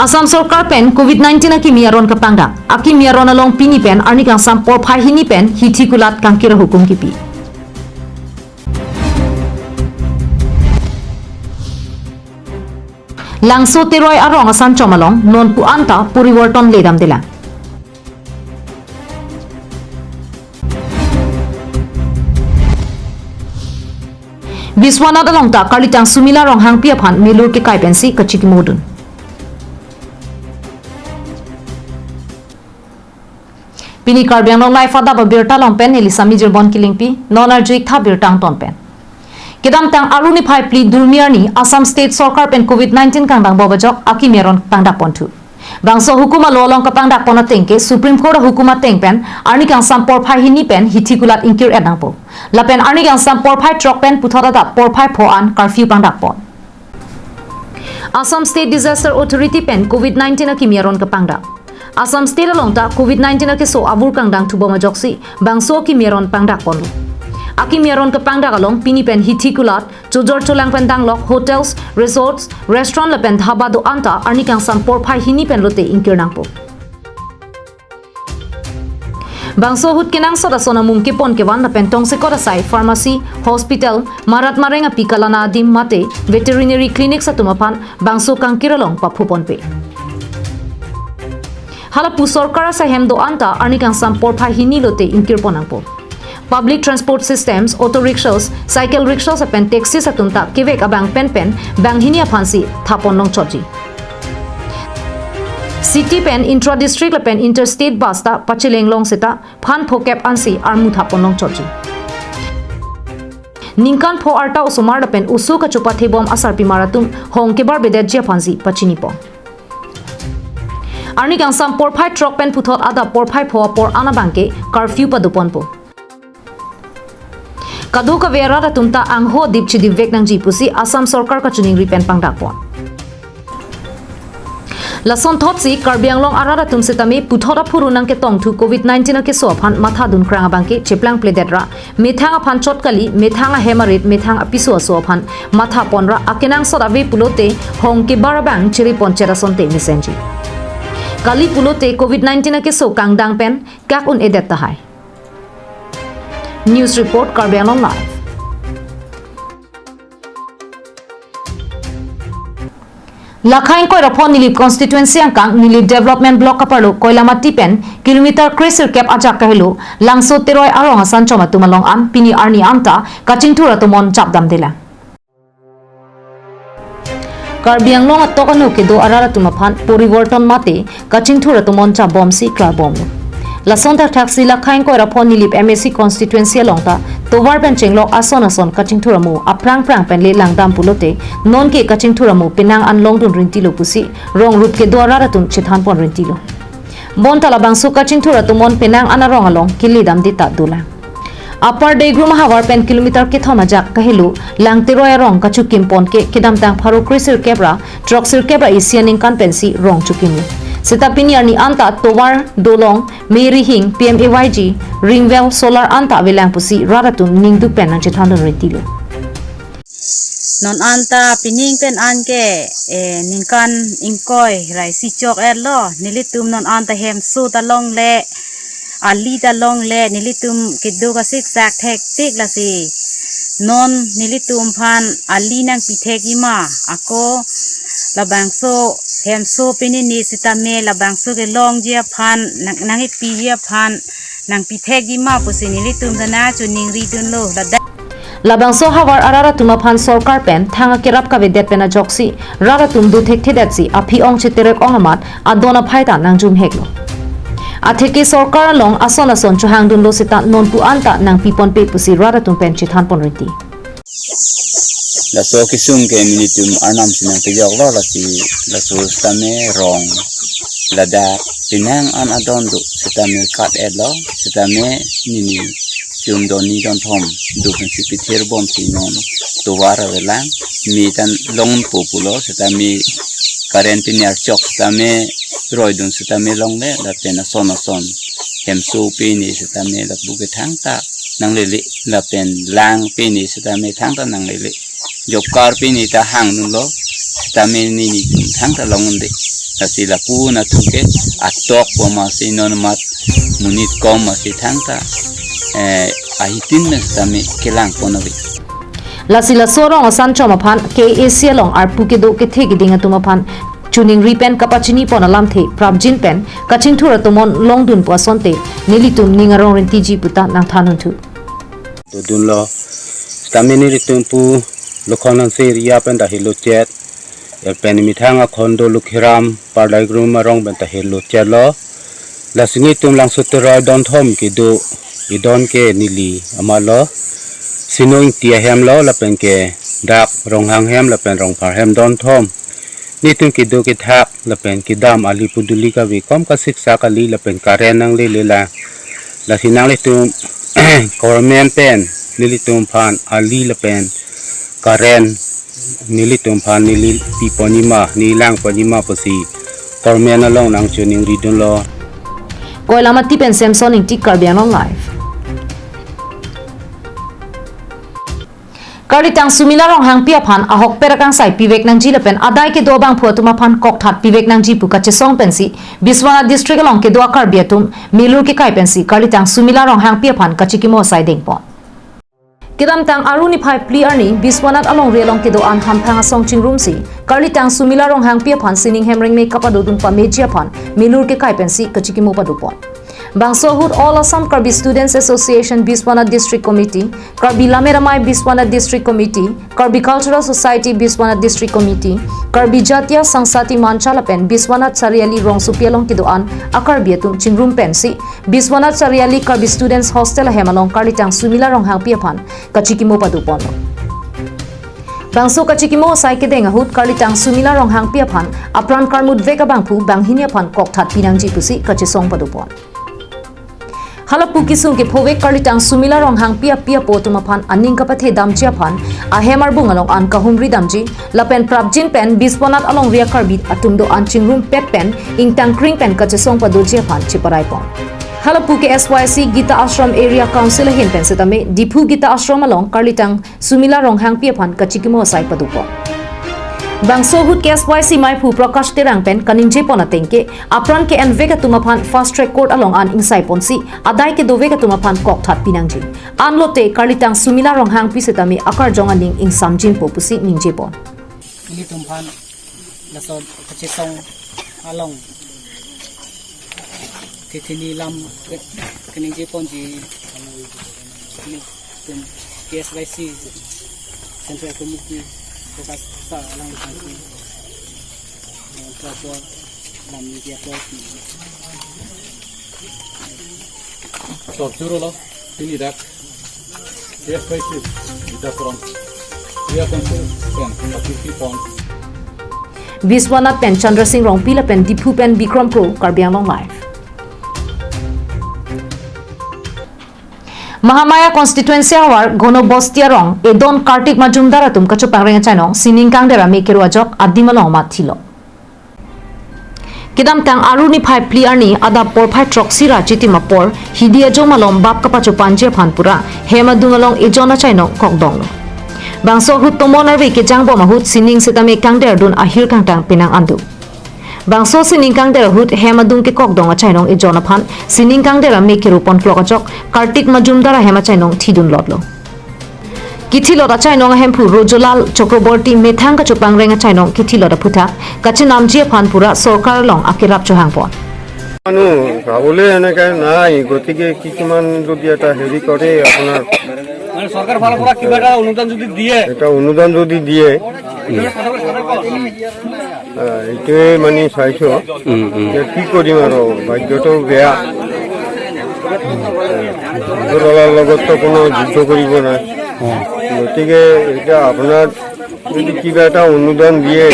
Asam Sarkar pen COVID-19 aki miaron kapangda. Aki miaron along pini pen arni kang sampor phai hini pen hitikulat kang kira hukum kipi. Langso teroy arong asan chomalong non pu anta puriworton ledam dila. Biswana dalong ta kalitang sumila rong hang piaphan milur ke kai pensi kachiki modun. Pini karbiang long life Adap Abirta long pen elisa mijir bon killing pi nonar jik tha birtang ton pen. Kedam tang aruni phai pli durmiar ni Assam State Sarkar pen COVID-19 kang bang bobajok aki meron pangdak pontu. Bangso hukuma lolong ka pangdak pona tengke Supreme Court hukuma teng pen arni kang sampor phai hini pen hitikulat inkir edang po. La pen arni kang sampor phai trok pen puthora da por phai pho an curfew pangdak pon. Assam State Disaster Authority pen COVID-19 aki meron ka pangdak. Assam State along ta COVID-19 ke so abur kang dang tuba majoksi bangso ki meron pangdak pon. Aki meron ke pangdak along pini pen hitikulat jojor cholang pen dang lok hotels, resorts, restaurant la pen dhaba do anta arni kang sampor phai hini pen lote inkir nang po. Bangso hut kenang soda sona mungki pon ke wan la pen tong se kora sai pharmacy, hospital, marat marenga pikalana dim mate veterinary clinic sa tumapan bangso kang kiralong paphu pon pe. Halapu Sarkar sa hemdo anta arni kang sampor phai hini lote inkir ponang po. Public transport systems, auto rickshaws, cycle rickshaws pen taxi sa tunta kivek abang pen bang hini aphansi thapon long choji. City pen intra district la pen interstate bus ta pachileng long seta phan phokep ansi armu thapon long choji. Ningkan pho arta usumar la pen usu ka chupa thebom asar pimaratum hong kebar bedet je phansi pachini po. Arni kang sampor phai trok pen puthot ada por phai pho por ana bangke curfew pa dupon po. Kadu ka vera ra tumta angho dipchi divek nang jipusi Assam Sarkar ka chuning ripen pangdak pon. Lason thotsi karbiang long arara tum setami puthora phuru nang ke tong thu COVID-19 ke so phan matha dun kranga bangke cheplang pledetra methanga phan chotkali methanga hemarit methanga piso so phan matha ponra akenang sodabe pulote hong ke barabang chiri ponchera sonte mesenji. Kali pulote COVID-19 ke so kangdang pen kak un edet tahai. News report Karbiang Long Live. Lakhain koi rapon nilip constituency angkang nilip development block kaparlo koilamati pen kilometer crescer cap ajak kahilo langso teroy arong asan choma tumalong am pini arni amta kachingthura tumon chapdam dela. Karbiang long at tokano ke do arara tumaphan porivorton mate kachingthura tumon cha bomsi klar bom. Lason tak taxi lakhain ko rapon nilip MSC constituency longta tovar pen chenglok ason kachingthura mu aprang prang pen le langdam pulote non ke kachingthura mu pinang anlong dun rintilo pusi rong rut ke do arara tum chithan pon rintilo. Bon talabang su kachingthura tumon pinang anarong along kilidam dita dula. Upper Degrum Hawar pen kilometer ke thomajak kahilu lang teroy rong kachu kimpon ke kedam tang pharo krisir kebra troksir kebra isianing kan pensi rong chukimu seta piniar ni anta tovar dolong meri hing PMAYG ringwell solar anta velang pusi raratum ningdu pen ang chithan retilo non anta pining pen anke ningkan ingkoi rai si chok lo nilitum non anta hem su talong le ali talong le nilitum kidu ka sik sak thek tik la si non nilitum phan ali nang pithegi ma ako labangso hemso pinini sitame labangso ke long jia phan nang pi jia phan nang pithegi ma pusi nilitum dana chuning ri dun lo labangso hawar arara tuma phan Sarkar pen thanga kirap ka vedet pena joksi rara tum du thek thedetsi api ong cheterek ongamat adona phaita nang jum heklo atheke Sarkar long ason chuhang dun lo sita non pu anta nang pipon pe pusi rara tum pen chithan pon riti la so kisung ke minitum arnam sinang tejok lo la so stame rong lada pinang an adondo sitame kat elo sitame nini tum doni don thom du si pithir bom si non to wara velang mi tan long populo sitame current ni chok sitame roy dun sitame long le la pena son hemsu pe ni sitame la bu ke thang ta nang le la pen lang pe ni sitame thang ta nang le job kar pe ni ta hang nun lo sitame ni thang ta long de la si la pu na tu ke atok po masih non mat munit kom masih thangta ahitin mes tami kelang ponawi la sila sorong asan choma phan ke asia long ar pu ke do ke the giding atuma phan chuning ripen kapachini pon alam the prabjin pen kaching thura tumon longdun po sonte nilitum ningarong ren tiji puta nang thanun thu to dun lo stamini ritum pu lokhonan se ria pen da hilo chat pen mi thanga khondo lukhiram pardai grum arong ben ta hilo chat lo la sini tum lang sutra don thom ki do idon ke nili amalo sinoing tia hem lo la pen ke dak rong hang hem la pen rong phar hem don thom ni tum ki do ki thak la pen ki dam ali puduli ka vi kom ka siksa ka li la pen karen nang le le la sinang le tum government pen nili tum phan ali la pen karen nili tum phan nili pi ponima ni lang ponima pasi government along nang chuning ridun lo koilama ti pen samson ing ti karbian long life Karitang sumila rong hang pia phan ahok perakang sai pivek nang ji lapen adai ke do bang phu tuma phan kok that pivek nang ji puka che song pensi Biswanath district along ke do akar biatum milur ke kai pensi karitang sumila rong hang pia phan kachiki mo sai ding pon Kidam tang aruni phai pli arni Biswanath along relong ke do an ham phang song ching room si karitang sumila rong hang pia phan sining hemring me kapado dun pa mejia phan milur ke kai pensi kachiki mo padu pon Bangsohut All Assam Karbi Students Association Biswanath District Committee, Karbi Lameramai Biswanath District Committee, Karbi Cultural Society Biswanath District Committee, Karbi Jatiya Sangsati Manchalapen Biswanath Sariali Rong Supialong Kidoan Akar Biatum Chingrum Pensi Biswanath Sariali Karbi Students Hostel Hemalong Karlitang Sumila Rong Hang Piapan Kachikimo Padupon Bangso kachikimo sai ke denga hut Karlitang Sumila Rong Hang Piapan Apran Karmud Veka Bangpu Banghinia Pan Kok That Pinangji Pusi Kachisong Padupon Halapu kisung ke phowek Karlitang sumila rong hang pia po tumapan aning kapathe damchia phan a hemar bungalong an kahumri damji lapen prabjin pen Biswanath along ria karbit atumdo an chingrum pep pen ing tangkring pen kachesong padurjia phan chiparai pon Halapu ke SYC Gita Ashram Area Council hin pen setame Dipu Gita Ashram along Karlitang sumila rong hang pia phan kachikimo sai padupo Bangsohut ke SYC mai phu prakash terang pen kaninje pona tengke apran ke en vega tumaphan fast track court along an insai ponsi adai ke do vega tumaphan kok that pinangji anlote Karlitang sumila rong hang pi setami akar jonga ning ing samjin popusi ningje pon ini tumpan laso kecesong along titini lam keninje pon ji ini tum KSYC Central Committee Fokus sa lang kasi trapo lam media person So, Jurola, Tinidak, KSYC, Dafron, we are concerned, Biswanath pen Chandra Singh rong pila pen Dipu pen Bikram Pro Karbiang Long Life Mahamaya constituency awar gono bostia rong edon kartik majumdar atum kachupang renga chanong siningkang dera mekeru ajok adimalong mathilo Kidam tang aruni phai pli arni ada por phai troxi ra chiti mapor hidia jomalom bap kapachu panje phanpura hema dungalong ejona chainong kokdong Bangso hut tomonar ve ke jangbo mahut sining setame kangder dun ahir kangtang pinang andu Bangso siningkang dera hut hema dung ke kokdong chainong ejona phan siningkang dera mekeru pon flok ajok kartik majumdara hema chainong thidun lotlo Kithilota chainong hempu Rojolal Chakraborty methang ka chupang renga chainong kithilota phutha kachinam jia phanpura sarkar long akirap chohang pon anu রাহুলে এনেকে নাই গতিকে কিছুমান যদি এটা হেৰি কৰে আপোনাৰ মানে সরকার ভালো পুরা কিবা একটা অনুদান যদি দিয়ে এটা অনুদান যদি দিয়ে এইটোৱে মানে চাইছো যে কি কৰিম আৰু ভাগ্যটো বেয়া দলৰ লগততো কোনো যুদ্ধ কৰিব নাই গতিকে এটা আপোনাৰ যদি কিবা এটা অনুদান দিয়ে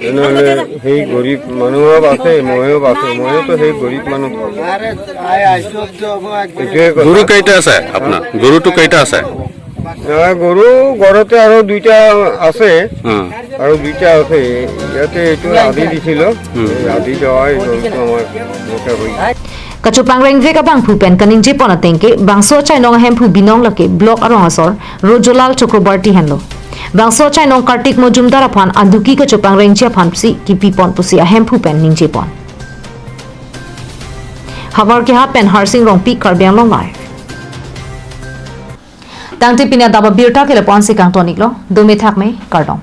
তেনেহ'লে সেই গৰীব মানুহো আছে মইতো সেই গৰীব মানুহ গৰু কেইটা আছে আপোনাৰ গৰুটো কেইটা আছে গৰু ঘৰতে আৰু দুইটা আছে ইয়াতে এইটো আদি দিছিল আদি দেওয়া এই গৰুটো আমাৰ মোটা হৈ Kachupang reng veka bang phu pen kaning je pona tengke bangso chainong hem phu binong lake block arong asor Rojolal Chakraborty henlo bangso chai nong kartik mojumdar aphan anduki ka chopang rengchia phan psi ki pipon pusi ahem phu pen ningje pon havar ke ha pen harsing rong pi karbyang long live tangte pinya Adap Abirta ke le pon si kang tonik lo do me thak me kardong